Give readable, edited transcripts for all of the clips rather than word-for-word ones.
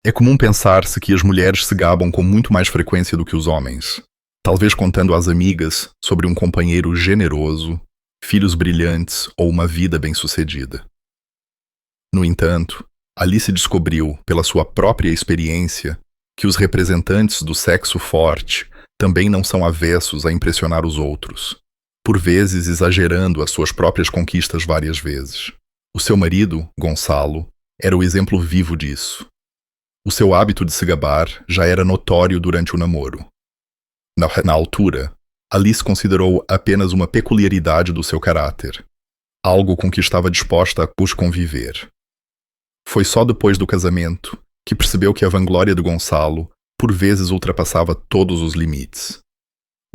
É comum pensar-se que as mulheres se gabam com muito mais frequência do que os homens, talvez contando às amigas sobre um companheiro generoso, filhos brilhantes ou uma vida bem-sucedida. No entanto, Alice descobriu, pela sua própria experiência, que os representantes do sexo forte também não são avessos a impressionar os outros, por vezes exagerando as suas próprias conquistas várias vezes. O seu marido, Gonçalo, era o exemplo vivo disso. O seu hábito de se gabar já era notório durante o namoro. Na altura, Alice considerou apenas uma peculiaridade do seu caráter, algo com que estava disposta a conviver. Foi só depois do casamento que percebeu que a vanglória de Gonçalo por vezes ultrapassava todos os limites.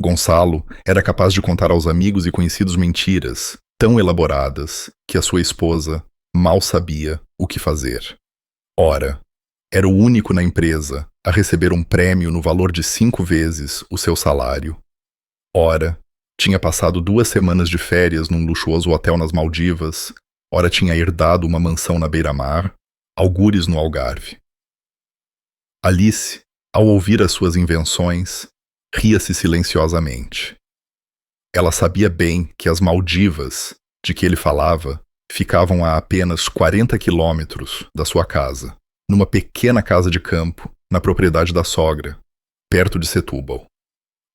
Gonçalo era capaz de contar aos amigos e conhecidos mentiras tão elaboradas que a sua esposa mal sabia o que fazer. Ora, era o único na empresa a receber um prêmio no valor de 5 vezes o seu salário. Ora, tinha passado 2 semanas de férias num luxuoso hotel nas Maldivas. Ora, tinha herdado uma mansão na beira-mar, algures no Algarve. Alice, ao ouvir as suas invenções, ria-se silenciosamente. Ela sabia bem que as Maldivas, de que ele falava, ficavam a apenas 40 quilômetros da sua casa, numa pequena casa de campo, na propriedade da sogra, perto de Setúbal.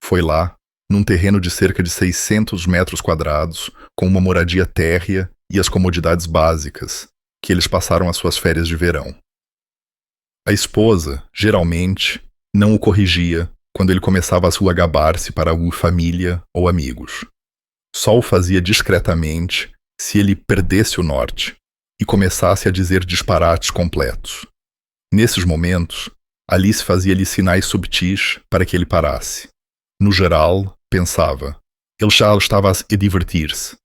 Foi lá, num terreno de cerca de 600 metros quadrados, com uma moradia térrea e as comodidades básicas, que eles passaram as suas férias de verão. A esposa, geralmente, não o corrigia quando ele começava a sua gabar-se para a família ou amigos. Só o fazia discretamente se ele perdesse o norte e começasse a dizer disparates completos. Nesses momentos, Alice fazia-lhe sinais subtis para que ele parasse. No geral, pensava, ele já estava a divertir-se.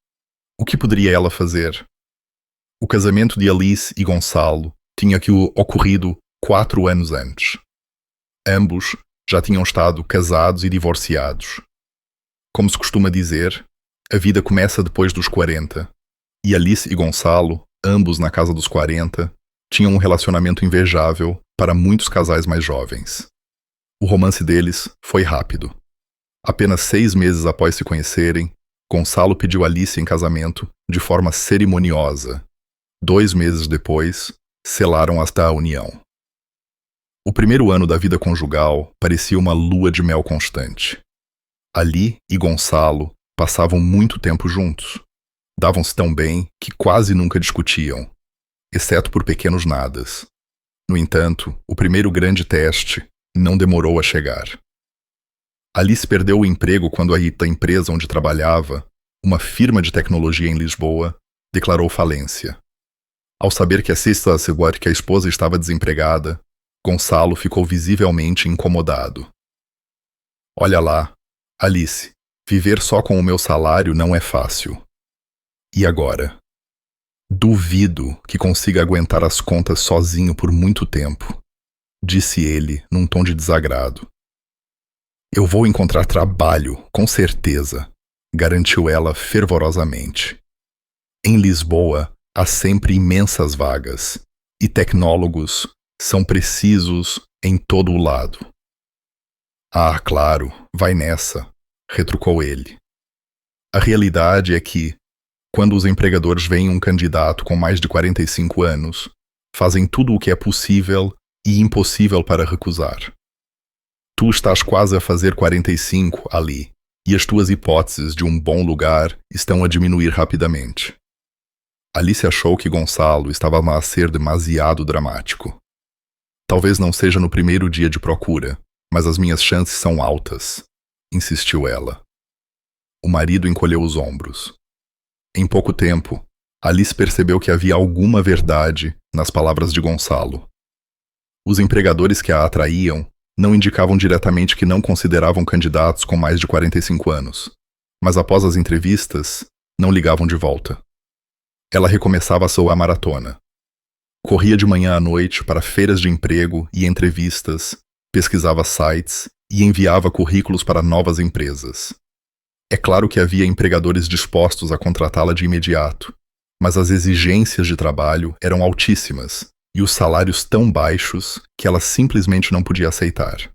O que poderia ela fazer? O casamento de Alice e Gonçalo tinha ocorrido 4 anos antes. Ambos já tinham estado casados e divorciados. Como se costuma dizer, a vida começa depois dos 40, e Alice e Gonçalo, ambos na casa dos 40, tinham um relacionamento invejável para muitos casais mais jovens. O romance deles foi rápido. Apenas 6 meses após se conhecerem, Gonçalo pediu Alice em casamento de forma cerimoniosa. 2 meses depois, selaram esta união. O primeiro ano da vida conjugal parecia uma lua de mel constante. Ali e Gonçalo passavam muito tempo juntos. Davam-se tão bem que quase nunca discutiam, exceto por pequenos nadas. No entanto, o primeiro grande teste não demorou a chegar. Alice perdeu o emprego quando a empresa onde trabalhava, uma firma de tecnologia em Lisboa, declarou falência. Ao saber que a esposa estava desempregada, Gonçalo ficou visivelmente incomodado. Olha lá, Alice, viver só com o meu salário não é fácil. E agora? Duvido que consiga aguentar as contas sozinho por muito tempo, disse ele num tom de desagrado. Eu vou encontrar trabalho, com certeza, garantiu ela fervorosamente. Em Lisboa, há sempre imensas vagas, e tecnólogos são precisos em todo o lado. Ah, claro, vai nessa, retrucou ele. A realidade é que, quando os empregadores veem um candidato com mais de 45 anos, fazem tudo o que é possível e impossível para recusar. Tu estás quase a fazer 45 ali, e as tuas hipóteses de um bom lugar estão a diminuir rapidamente. Alice achou que Gonçalo estava a ser demasiado dramático. Talvez não seja no primeiro dia de procura, mas as minhas chances são altas, insistiu ela. O marido encolheu os ombros. Em pouco tempo, Alice percebeu que havia alguma verdade nas palavras de Gonçalo. Os empregadores que a atraíam não indicavam diretamente que não consideravam candidatos com mais de 45 anos, mas após as entrevistas, não ligavam de volta. Ela recomeçava a sua maratona. Corria de manhã à noite para feiras de emprego e entrevistas, pesquisava sites e enviava currículos para novas empresas. É claro que havia empregadores dispostos a contratá-la de imediato, mas as exigências de trabalho eram altíssimas e os salários tão baixos que ela simplesmente não podia aceitar.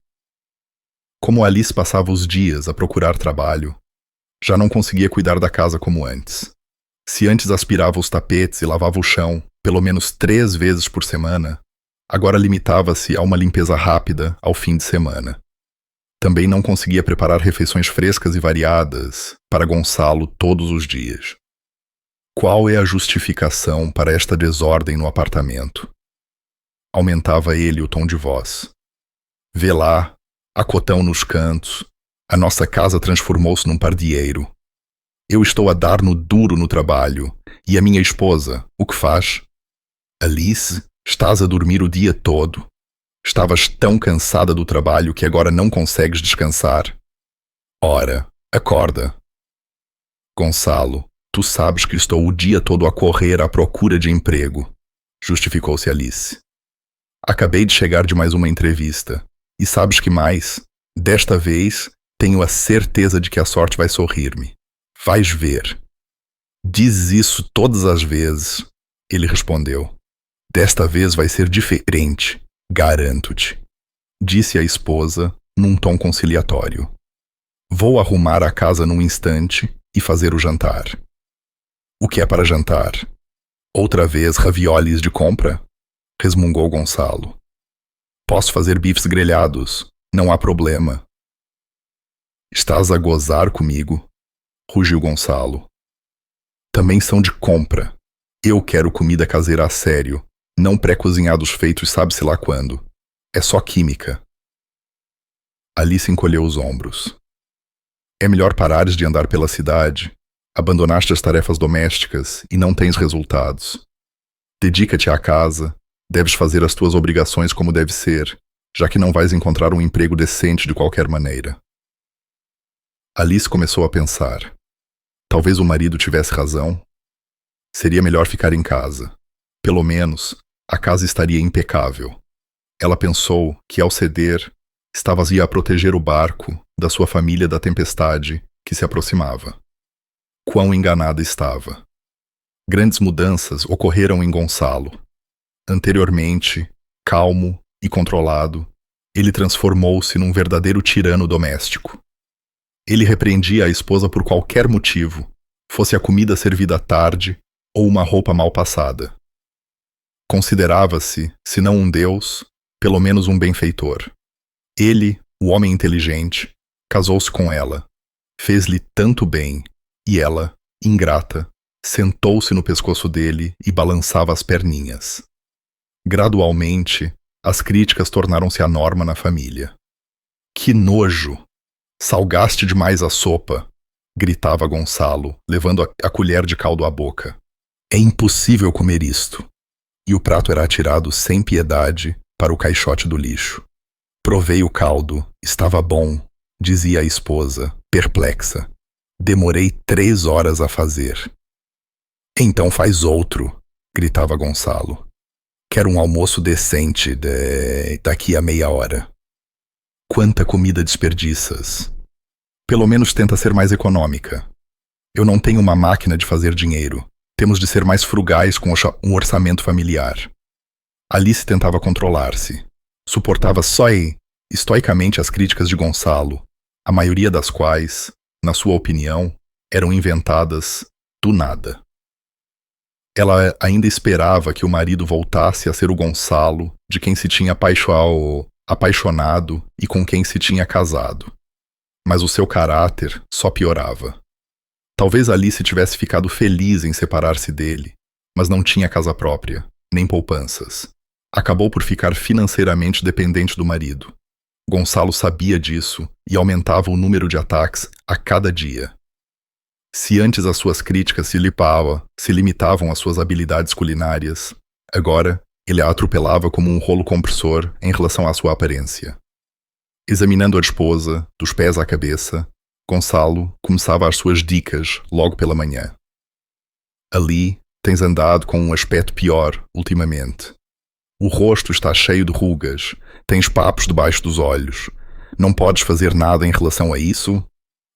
Como Alice passava os dias a procurar trabalho, já não conseguia cuidar da casa como antes. Se antes aspirava os tapetes e lavava o chão pelo menos 3 vezes por semana, agora limitava-se a uma limpeza rápida ao fim de semana. Também não conseguia preparar refeições frescas e variadas para Gonçalo todos os dias. Qual é a justificação para esta desordem no apartamento? Aumentava ele o tom de voz. Vê lá, há cotão nos cantos, a nossa casa transformou-se num pardieiro. Eu estou a dar no duro no trabalho, e a minha esposa, o que faz? Alice, estás a dormir o dia todo. Estavas tão cansada do trabalho que agora não consegues descansar. Ora, acorda. Gonçalo, tu sabes que estou o dia todo a correr à procura de emprego, justificou-se Alice. Acabei de chegar de mais uma entrevista, e sabes que mais? Desta vez, tenho a certeza de que a sorte vai sorrir-me. Vais ver. Diz isso todas as vezes, ele respondeu. Desta vez vai ser diferente, garanto-te, disse a esposa num tom conciliatório. Vou arrumar a casa num instante e fazer o jantar. O que é para jantar? Outra vez raviolis de compra? Resmungou Gonçalo. Posso fazer bifes grelhados, não há problema. Estás a gozar comigo? Rugiu Gonçalo. Também são de compra. Eu quero comida caseira a sério, não pré-cozinhados feitos sabe-se lá quando. É só química. Alice encolheu os ombros. É melhor parares de andar pela cidade. Abandonaste as tarefas domésticas e não tens resultados. Dedica-te à casa. Deves fazer as tuas obrigações como deve ser, já que não vais encontrar um emprego decente de qualquer maneira. Alice começou a pensar. Talvez o marido tivesse razão. Seria melhor ficar em casa. Pelo menos, a casa estaria impecável. Ela pensou que, ao ceder, estava a proteger o barco da sua família da tempestade que se aproximava. Quão enganada estava. Grandes mudanças ocorreram em Gonçalo. Anteriormente, calmo e controlado, ele transformou-se num verdadeiro tirano doméstico. Ele repreendia a esposa por qualquer motivo, fosse a comida servida à tarde ou uma roupa mal passada. Considerava-se, se não um deus, pelo menos um benfeitor. Ele, o homem inteligente, casou-se com ela, fez-lhe tanto bem, e ela, ingrata, sentou-se no pescoço dele e balançava as perninhas. Gradualmente, as críticas tornaram-se a norma na família. Que nojo! Salgaste demais a sopa, gritava Gonçalo, levando a colher de caldo à boca. É impossível comer isto. E o prato era atirado sem piedade para o caixote do lixo. Provei o caldo, estava bom, dizia a esposa, perplexa. Demorei 3 horas a fazer. Então faz outro, gritava Gonçalo. Quero um almoço decente daqui a meia hora. Quanta comida desperdiças. Pelo menos tenta ser mais econômica. Eu não tenho uma máquina de fazer dinheiro. Temos de ser mais frugais com um orçamento familiar. Alice tentava controlar-se. Suportava estoicamente as críticas de Gonçalo, a maioria das quais, na sua opinião, eram inventadas do nada. Ela ainda esperava que o marido voltasse a ser o Gonçalo de quem se tinha apaixonado e com quem se tinha casado. Mas o seu caráter só piorava. Talvez Alice tivesse ficado feliz em separar-se dele, mas não tinha casa própria, nem poupanças. Acabou por ficar financeiramente dependente do marido. Gonçalo sabia disso e aumentava o número de ataques a cada dia. Se antes as suas críticas se limitavam às suas habilidades culinárias, agora ele a atropelava como um rolo compressor em relação à sua aparência. Examinando a esposa, dos pés à cabeça, Gonçalo começava as suas dicas logo pela manhã. Ali tens andado com um aspecto pior ultimamente. O rosto está cheio de rugas, tens papos debaixo dos olhos. Não podes fazer nada em relação a isso?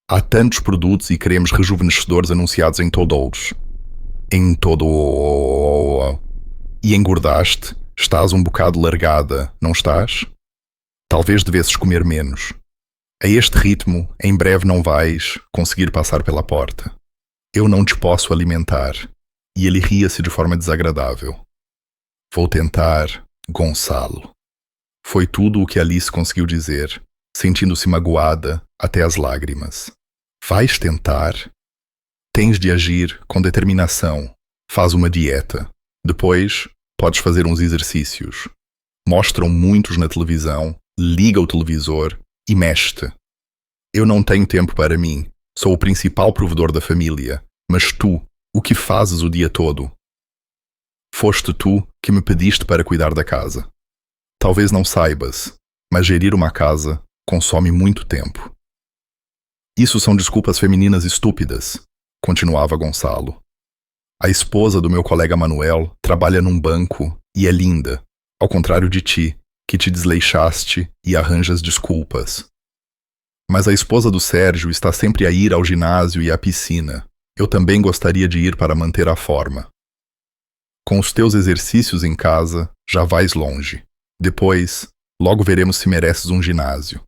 Há tantos produtos e cremes rejuvenescedores anunciados em todos. E engordaste, estás um bocado largada, não estás? Talvez devesses comer menos. A este ritmo, em breve não vais conseguir passar pela porta. Eu não te posso alimentar. E ele ria-se de forma desagradável. Vou tentar, Gonçalo. Foi tudo o que Alice conseguiu dizer, sentindo-se magoada até as lágrimas. Vais tentar? Tens de agir com determinação. Faz uma dieta. Depois, podes fazer uns exercícios. Mostram muitos na televisão, liga o televisor e mexe-te. Eu não tenho tempo para mim. Sou o principal provedor da família. Mas tu, o que fazes o dia todo? Foste tu que me pediste para cuidar da casa. Talvez não saibas, mas gerir uma casa consome muito tempo. Isso são desculpas femininas estúpidas, continuava Gonçalo. A esposa do meu colega Manuel trabalha num banco e é linda, ao contrário de ti, que te desleixaste e arranjas desculpas. Mas a esposa do Sérgio está sempre a ir ao ginásio e à piscina. Eu também gostaria de ir para manter a forma. Com os teus exercícios em casa, já vais longe. Depois, logo veremos se mereces um ginásio.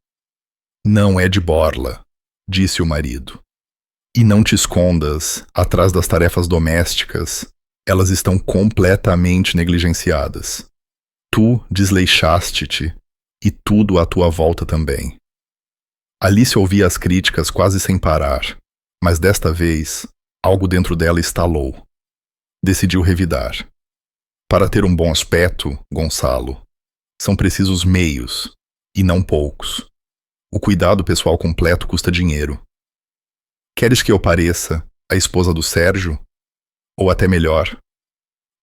Não é de borla, disse o marido. E não te escondas atrás das tarefas domésticas, elas estão completamente negligenciadas. Tu desleixaste-te e tudo à tua volta também. Alice ouvia as críticas quase sem parar, mas desta vez, algo dentro dela estalou. Decidiu revidar. Para ter um bom aspecto, Gonçalo, são precisos meios, e não poucos. O cuidado pessoal completo custa dinheiro. Queres que eu pareça a esposa do Sérgio? Ou até melhor?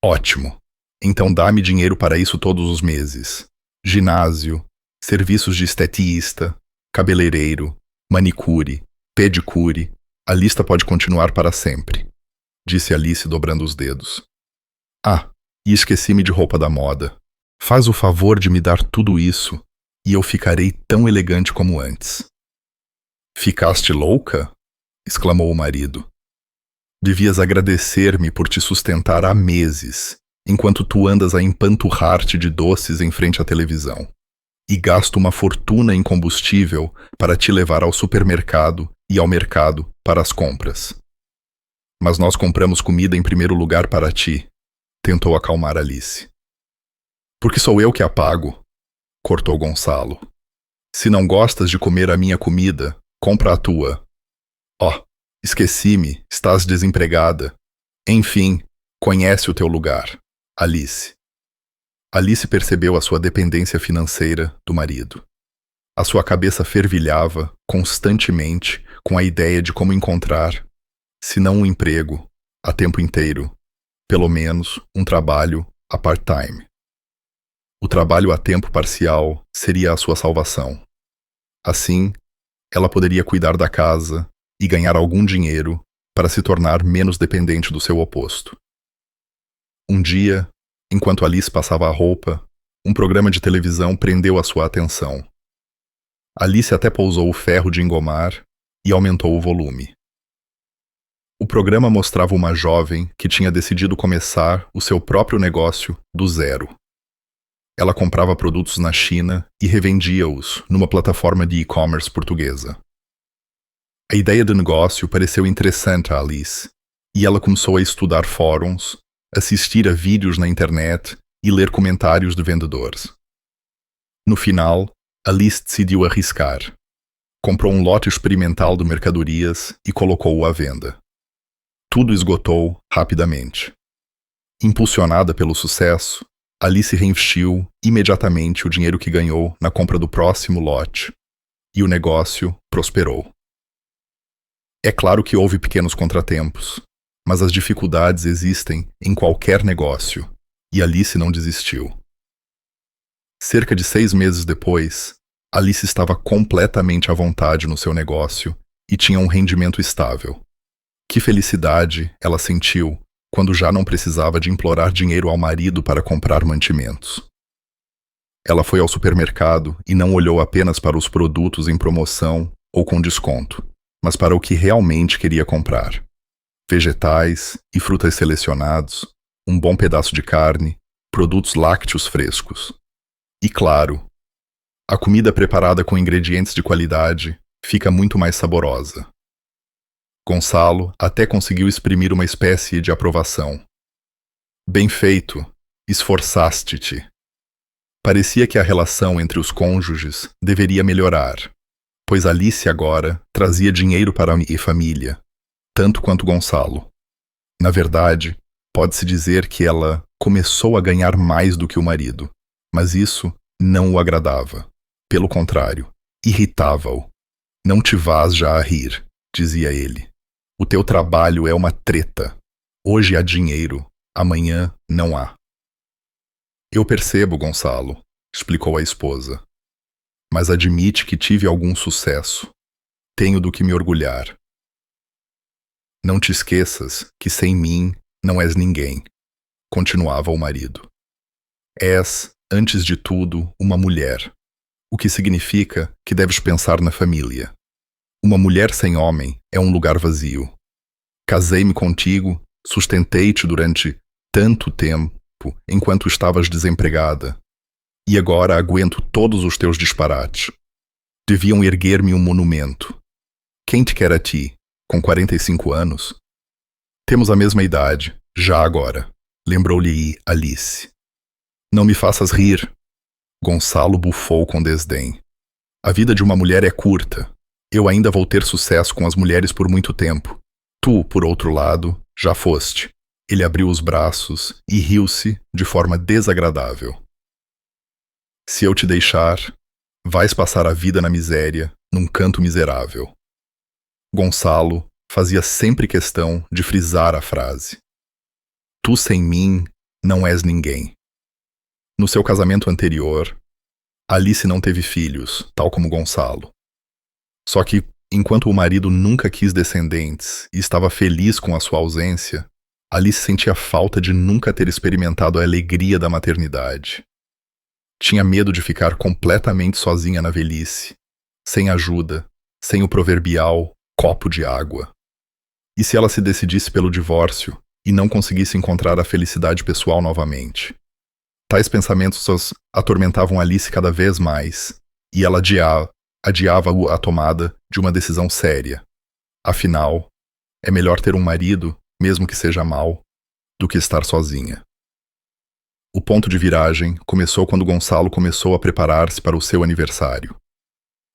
Ótimo. Então dá-me dinheiro para isso todos os meses. Ginásio, serviços de esteticista, cabeleireiro, manicure, pedicure. A lista pode continuar para sempre, disse Alice dobrando os dedos. Ah, e esqueci-me de roupa da moda. Faz o favor de me dar tudo isso e eu ficarei tão elegante como antes. Ficaste louca? Exclamou o marido. Devias agradecer-me por te sustentar há meses, enquanto tu andas a empanturrar-te de doces em frente à televisão. E gasto uma fortuna em combustível para te levar ao supermercado e ao mercado para as compras. Mas nós compramos comida em primeiro lugar para ti, tentou acalmar Alice. Porque sou eu que a pago, cortou Gonçalo. Se não gostas de comer a minha comida, compra a tua. Oh, esqueci-me, estás desempregada. Enfim, conhece o teu lugar, Alice. Alice percebeu a sua dependência financeira do marido. A sua cabeça fervilhava constantemente com a ideia de como encontrar, se não um emprego, a tempo inteiro, pelo menos um trabalho a part-time. O trabalho a tempo parcial seria a sua salvação. Assim, ela poderia cuidar da casa e ganhar algum dinheiro para se tornar menos dependente do seu oposto. Um dia, enquanto Alice passava a roupa, um programa de televisão prendeu a sua atenção. Alice até pousou o ferro de engomar e aumentou o volume. O programa mostrava uma jovem que tinha decidido começar o seu próprio negócio do zero. Ela comprava produtos na China e revendia-os numa plataforma de e-commerce portuguesa. A ideia do negócio pareceu interessante a Alice, e ela começou a estudar fóruns, assistir a vídeos na internet e ler comentários de vendedores. No final, Alice decidiu arriscar. Comprou um lote experimental de mercadorias e colocou-o à venda. Tudo esgotou rapidamente. Impulsionada pelo sucesso, Alice reinvestiu imediatamente o dinheiro que ganhou na compra do próximo lote, e o negócio prosperou. É claro que houve pequenos contratempos, mas as dificuldades existem em qualquer negócio, e Alice não desistiu. Cerca de 6 meses depois, Alice estava completamente à vontade no seu negócio e tinha um rendimento estável. Que felicidade ela sentiu quando já não precisava de implorar dinheiro ao marido para comprar mantimentos. Ela foi ao supermercado e não olhou apenas para os produtos em promoção ou com desconto, mas para o que realmente queria comprar. Vegetais e frutas selecionados, um bom pedaço de carne produtos lácteos frescos. E claro, a comida preparada com ingredientes de qualidade fica muito mais saborosa. Gonçalo até conseguiu exprimir uma espécie de aprovação. Bem feito, esforçaste-te. Parecia que a relação entre os cônjuges deveria melhorar, pois Alice agora trazia dinheiro para a família, tanto quanto Gonçalo. Na verdade, pode-se dizer que ela começou a ganhar mais do que o marido, mas isso não o agradava. Pelo contrário, irritava-o. Não te vás já a rir, dizia ele. O teu trabalho é uma treta. Hoje há dinheiro, amanhã não há. Eu percebo, Gonçalo, explicou a esposa. Mas admite que tive algum sucesso. Tenho do que me orgulhar. Não te esqueças que sem mim não és ninguém, continuava o marido. És, antes de tudo, uma mulher, o que significa que deves pensar na família. Uma mulher sem homem é um lugar vazio. Casei-me contigo, sustentei-te durante tanto tempo, enquanto estavas desempregada, e agora aguento todos os teus disparates. Deviam erguer-me um monumento. Quem te quer a ti, com 45 anos? Temos a mesma idade, já agora, lembrou-lhe Alice. Não me faças rir. Gonçalo bufou com desdém. A vida de uma mulher é curta. Eu ainda vou ter sucesso com as mulheres por muito tempo. Tu, por outro lado, já foste. Ele abriu os braços e riu-se de forma desagradável. Se eu te deixar, vais passar a vida na miséria, num canto miserável. Gonçalo fazia sempre questão de frisar a frase. Tu sem mim não és ninguém. No seu casamento anterior, Alice não teve filhos, tal como Gonçalo. Só que, enquanto o marido nunca quis descendentes e estava feliz com a sua ausência, Alice sentia falta de nunca ter experimentado a alegria da maternidade. Tinha medo de ficar completamente sozinha na velhice, sem ajuda, sem o proverbial copo de água. E se ela se decidisse pelo divórcio e não conseguisse encontrar a felicidade pessoal novamente? Tais pensamentos atormentavam Alice cada vez mais, e ela adiava a tomada de uma decisão séria. Afinal, é melhor ter um marido, mesmo que seja mau, do que estar sozinha. O ponto de viragem começou quando Gonçalo começou a preparar-se para o seu aniversário.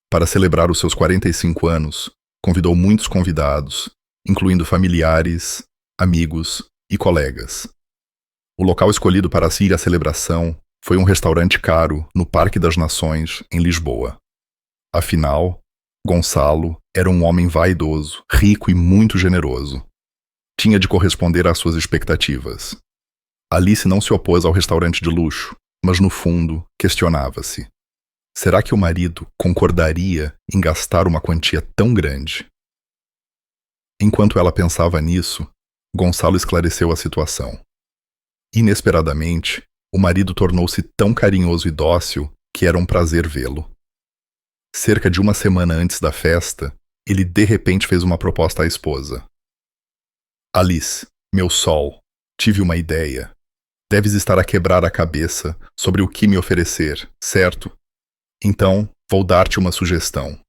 Para celebrar os seus 45 anos, convidou muitos convidados, incluindo familiares, amigos e colegas. O local escolhido para ir à celebração foi um restaurante caro no Parque das Nações, em Lisboa. Afinal, Gonçalo era um homem vaidoso, rico e muito generoso. Tinha de corresponder às suas expectativas. Alice não se opôs ao restaurante de luxo, mas no fundo questionava-se. Será que o marido concordaria em gastar uma quantia tão grande? Enquanto ela pensava nisso, Gonçalo esclareceu a situação. Inesperadamente, o marido tornou-se tão carinhoso e dócil que era um prazer vê-lo. Cerca de uma semana antes da festa, ele de repente fez uma proposta à esposa. Alice, meu sol, tive uma ideia. Deves estar a quebrar a cabeça sobre o que me oferecer, certo? Então, vou dar-te uma sugestão.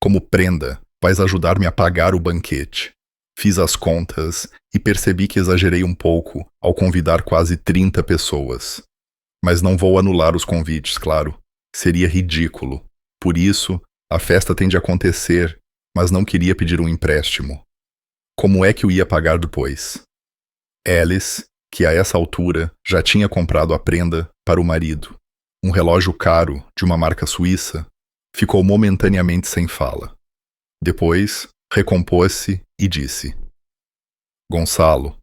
Como prenda, vais ajudar-me a pagar o banquete. Fiz as contas e percebi que exagerei um pouco ao convidar quase 30 pessoas. Mas não vou anular os convites, claro. Seria ridículo. Por isso, a festa tem de acontecer, mas não queria pedir um empréstimo. Como é que o ia pagar depois? Alice, que a essa altura já tinha comprado a prenda para o marido, um relógio caro de uma marca suíça, ficou momentaneamente sem fala. Depois, recompôs-se e disse: Gonçalo,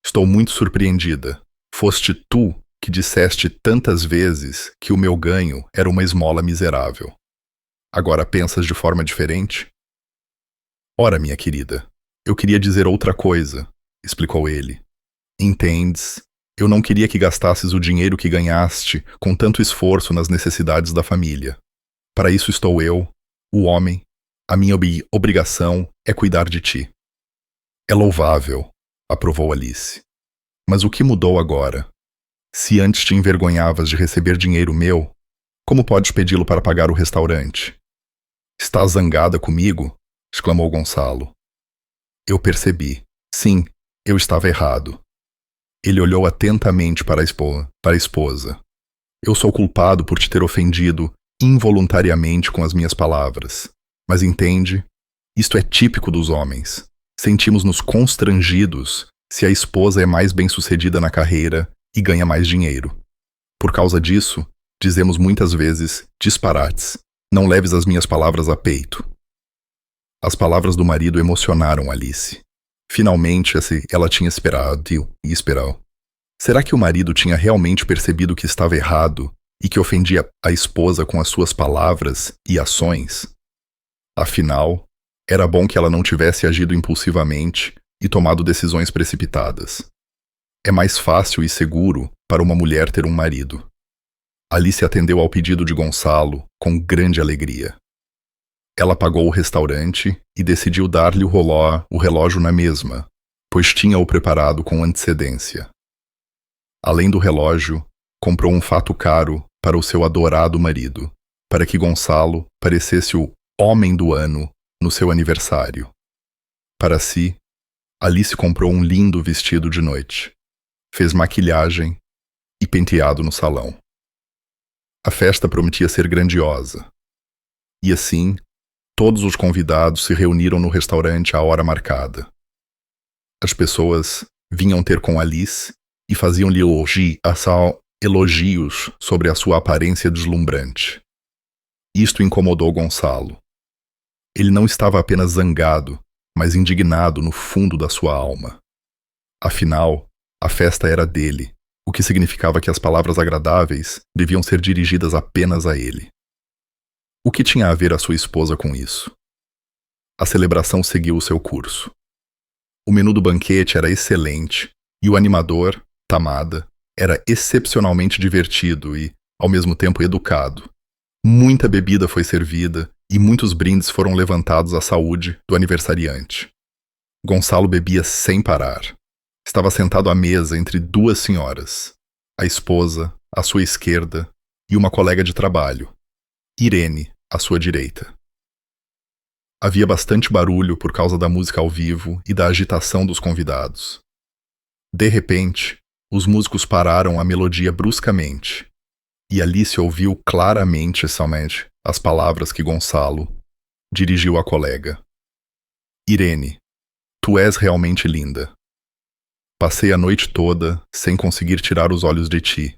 estou muito surpreendida. Foste tu que disseste tantas vezes que o meu ganho era uma esmola miserável. Agora pensas de forma diferente? Ora, minha querida, eu queria dizer outra coisa, explicou ele. Entendes? Eu não queria que gastasses o dinheiro que ganhaste com tanto esforço nas necessidades da família. Para isso estou eu, o homem. A minha obrigação é cuidar de ti. É louvável, aprovou Alice. Mas o que mudou agora? Se antes te envergonhavas de receber dinheiro meu, como podes pedi-lo para pagar o restaurante? Estás zangada comigo? Exclamou Gonçalo. Eu percebi. Sim, eu estava errado. Ele olhou atentamente para a esposa. Eu sou culpado por te ter ofendido involuntariamente com as minhas palavras. Mas entende? Isto é típico dos homens. Sentimos-nos constrangidos se a esposa é mais bem-sucedida na carreira e ganha mais dinheiro. Por causa disso, dizemos muitas vezes disparates. Não leves as minhas palavras a peito. As palavras do marido emocionaram Alice. Finalmente, ela tinha esperado e esperou. Será que o marido tinha realmente percebido que estava errado e que ofendia a esposa com as suas palavras e ações? Afinal, era bom que ela não tivesse agido impulsivamente e tomado decisões precipitadas. É mais fácil e seguro para uma mulher ter um marido. Alice atendeu ao pedido de Gonçalo com grande alegria. Ela pagou o restaurante e decidiu dar-lhe o relógio na mesma, pois tinha-o preparado com antecedência. Além do relógio, comprou um fato caro para o seu adorado marido, para que Gonçalo parecesse o homem do ano no seu aniversário. Para si, Alice comprou um lindo vestido de noite, fez maquilhagem e penteado no salão. A festa prometia ser grandiosa. E assim, todos os convidados se reuniram no restaurante à hora marcada. As pessoas vinham ter com Alice e faziam-lhe elogios sobre a sua aparência deslumbrante. Isto incomodou Gonçalo. Ele não estava apenas zangado, mas indignado no fundo da sua alma. Afinal, a festa era dele, o que significava que as palavras agradáveis deviam ser dirigidas apenas a ele. O que tinha a ver a sua esposa com isso? A celebração seguiu o seu curso. O menu do banquete era excelente e o animador, Tamada, era excepcionalmente divertido e, ao mesmo tempo, educado. Muita bebida foi servida e muitos brindes foram levantados à saúde do aniversariante. Gonçalo bebia sem parar. Estava sentado à mesa entre duas senhoras, a esposa, à sua esquerda, e uma colega de trabalho, Irene, à sua direita. Havia bastante barulho por causa da música ao vivo e da agitação dos convidados. De repente, os músicos pararam a melodia bruscamente, e Alice ouviu claramente somente as palavras que Gonçalo dirigiu à colega. Irene, tu és realmente linda. Passei a noite toda sem conseguir tirar os olhos de ti,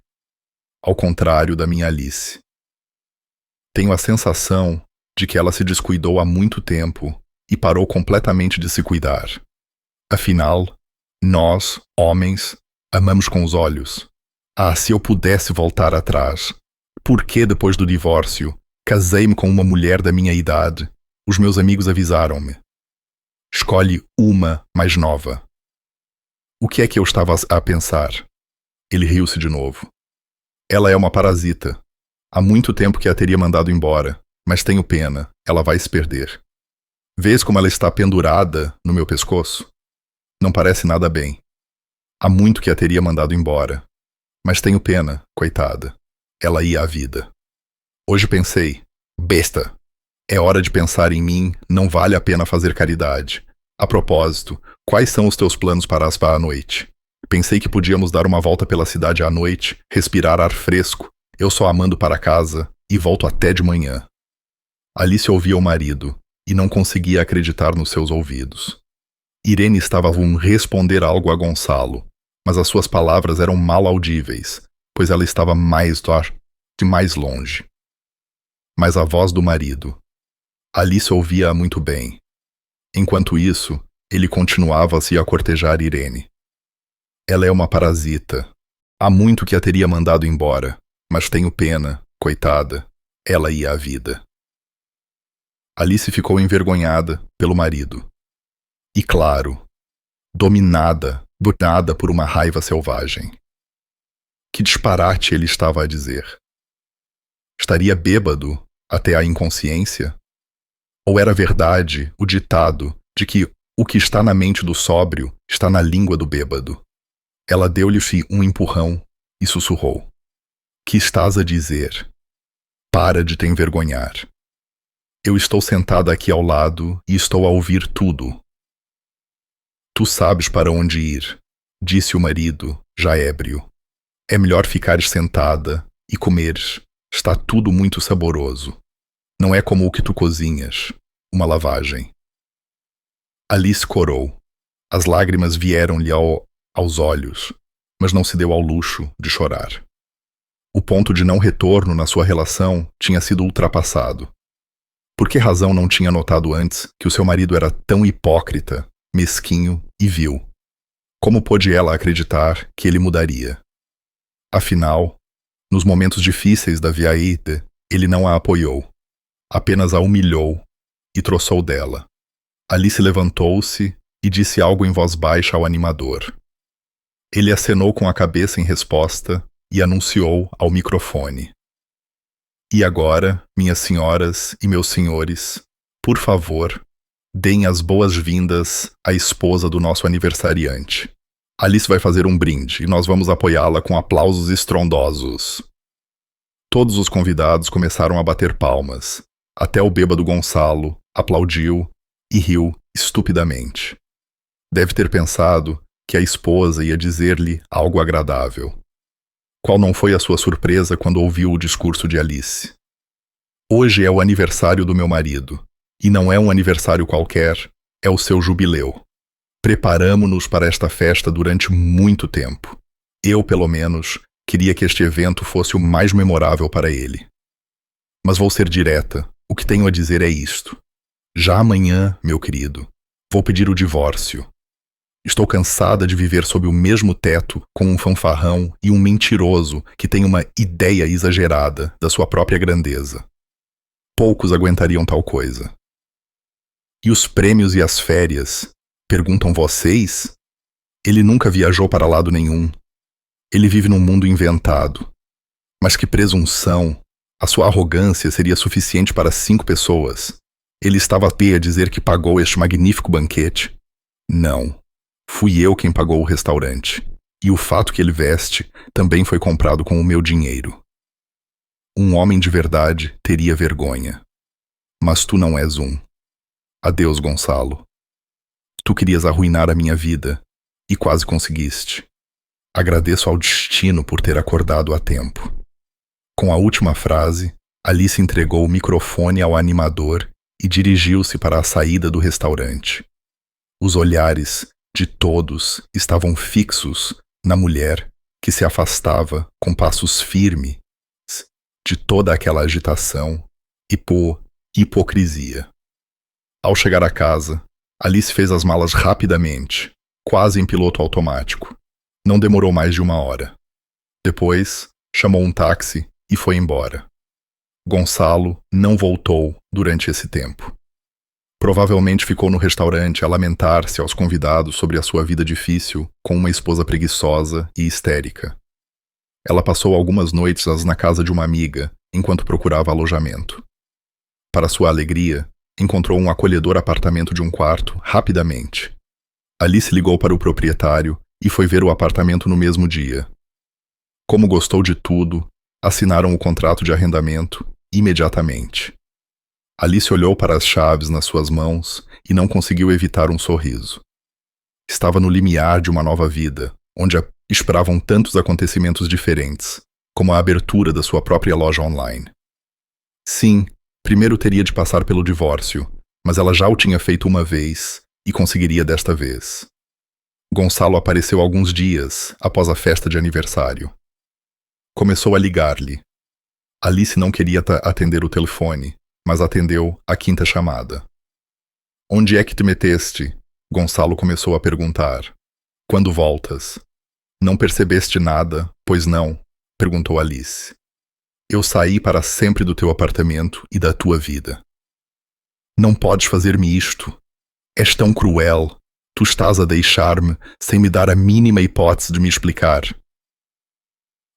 ao contrário da minha Alice. Tenho a sensação de que ela se descuidou há muito tempo e parou completamente de se cuidar. Afinal, nós, homens, amamos com os olhos. Ah, se eu pudesse voltar atrás. Por que, depois do divórcio, casei-me com uma mulher da minha idade? Os meus amigos avisaram-me. Escolhe uma mais nova. O que é que eu estava a pensar? Ele riu-se de novo. Ela é uma parasita. Há muito tempo que a teria mandado embora, mas tenho pena, ela vai se perder. Vês como ela está pendurada no meu pescoço? Não parece nada bem. Há muito que a teria mandado embora, mas tenho pena, coitada. Ela ia à vida. Hoje pensei, besta, é hora de pensar em mim, não vale a pena fazer caridade. A propósito, quais são os teus planos para a noite? Pensei que podíamos dar uma volta pela cidade à noite, respirar ar fresco, eu só amando para casa, e volto até de manhã. Alice ouvia o marido, e não conseguia acreditar nos seus ouvidos. Irene estava a responder algo a Gonçalo, mas as suas palavras eram mal audíveis, pois ela estava de mais longe. Mas a voz do marido. Alice ouvia-a muito bem. Enquanto isso, ele continuava-se a cortejar Irene. Ela é uma parasita. Há muito que a teria mandado embora, mas tenho pena, coitada. Ela ia à vida. Alice ficou envergonhada pelo marido. E claro, dominada por uma raiva selvagem. Que disparate ele estava a dizer. Estaria bêbado até a inconsciência? Ou era verdade o ditado de que o que está na mente do sóbrio está na língua do bêbado? Ela deu-lhe um empurrão e sussurrou: Que estás a dizer? Para de te envergonhar. Eu estou sentada aqui ao lado e estou a ouvir tudo. Tu sabes para onde ir, disse o marido, já ébrio. É melhor ficares sentada e comeres. Está tudo muito saboroso. Não é como o que tu cozinhas, uma lavagem. Alice corou. As lágrimas vieram-lhe aos olhos, mas não se deu ao luxo de chorar. O ponto de não retorno na sua relação tinha sido ultrapassado. Por que razão não tinha notado antes que o seu marido era tão hipócrita, mesquinho e vil? Como pôde ela acreditar que ele mudaria? Afinal, nos momentos difíceis da vida, ele não a apoiou, apenas a humilhou e troçou dela. Alice levantou-se e disse algo em voz baixa ao animador. Ele acenou com a cabeça em resposta e anunciou ao microfone. E agora, minhas senhoras e meus senhores, por favor, deem as boas-vindas à esposa do nosso aniversariante. Alice vai fazer um brinde e nós vamos apoiá-la com aplausos estrondosos. Todos os convidados começaram a bater palmas. Até o bêbado Gonçalo aplaudiu e riu estupidamente. Deve ter pensado que a esposa ia dizer-lhe algo agradável. Qual não foi a sua surpresa quando ouviu o discurso de Alice? Hoje é o aniversário do meu marido, e não é um aniversário qualquer, é o seu jubileu. Preparamo-nos para esta festa durante muito tempo. Eu, pelo menos, queria que este evento fosse o mais memorável para ele. Mas vou ser direta, o que tenho a dizer é isto. Já amanhã, meu querido, vou pedir o divórcio. Estou cansada de viver sob o mesmo teto com um fanfarrão e um mentiroso que tem uma ideia exagerada da sua própria grandeza. Poucos aguentariam tal coisa. E os prêmios e as férias? Perguntam vocês? Ele nunca viajou para lado nenhum. Ele vive num mundo inventado. Mas que presunção! A sua arrogância seria suficiente para 5 pessoas. Ele estava a dizer que pagou este magnífico banquete. Não. Fui eu quem pagou o restaurante. E o fato que ele veste também foi comprado com o meu dinheiro. Um homem de verdade teria vergonha. Mas tu não és um. Adeus, Gonçalo. Tu querias arruinar a minha vida, e quase conseguiste. Agradeço ao destino por ter acordado a tempo. Com a última frase, Alice entregou o microfone ao animador e dirigiu-se para a saída do restaurante. Os olhares de todos estavam fixos na mulher que se afastava com passos firmes de toda aquela agitação e hipocrisia. Ao chegar a casa, Alice fez as malas rapidamente, quase em piloto automático. Não demorou mais de 1 hora. Depois, chamou um táxi e foi embora. Gonçalo não voltou durante esse tempo. Provavelmente ficou no restaurante a lamentar-se aos convidados sobre a sua vida difícil com uma esposa preguiçosa e histérica. Ela passou algumas noites na casa de uma amiga enquanto procurava alojamento. Para sua alegria, encontrou um acolhedor apartamento de 1 quarto rapidamente. Alice ligou para o proprietário e foi ver o apartamento no mesmo dia. Como gostou de tudo, assinaram o contrato de arrendamento imediatamente. Alice olhou para as chaves nas suas mãos e não conseguiu evitar um sorriso. Estava no limiar de uma nova vida, onde a esperavam tantos acontecimentos diferentes, como a abertura da sua própria loja online. Sim, primeiro teria de passar pelo divórcio, mas ela já o tinha feito uma vez e conseguiria desta vez. Gonçalo apareceu alguns dias após a festa de aniversário. Começou a ligar-lhe. Alice não queria atender o telefone, mas atendeu a 5ª chamada. Onde é que te meteste? Gonçalo começou a perguntar. Quando voltas? Não percebeste nada, pois não? Perguntou Alice. Eu saí para sempre do teu apartamento e da tua vida. Não podes fazer-me isto. És tão cruel. Tu estás a deixar-me sem me dar a mínima hipótese de me explicar.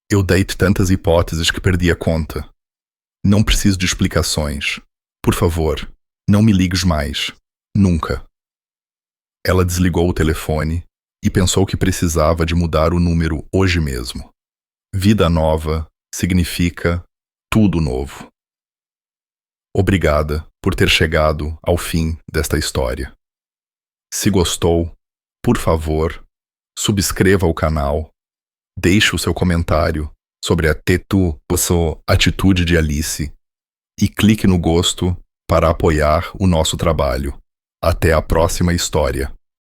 Eu dei-te tantas hipóteses que perdi a conta. Não preciso de explicações. Por favor, não me ligues mais. Nunca. Ela desligou o telefone e pensou que precisava de mudar o número hoje mesmo. Vida nova significa tudo novo. Obrigada por ter chegado ao fim desta história. Se gostou, por favor, subscreva o canal, deixe o seu comentário sobre a atitude de Alice e clique no gosto para apoiar o nosso trabalho. Até a próxima história.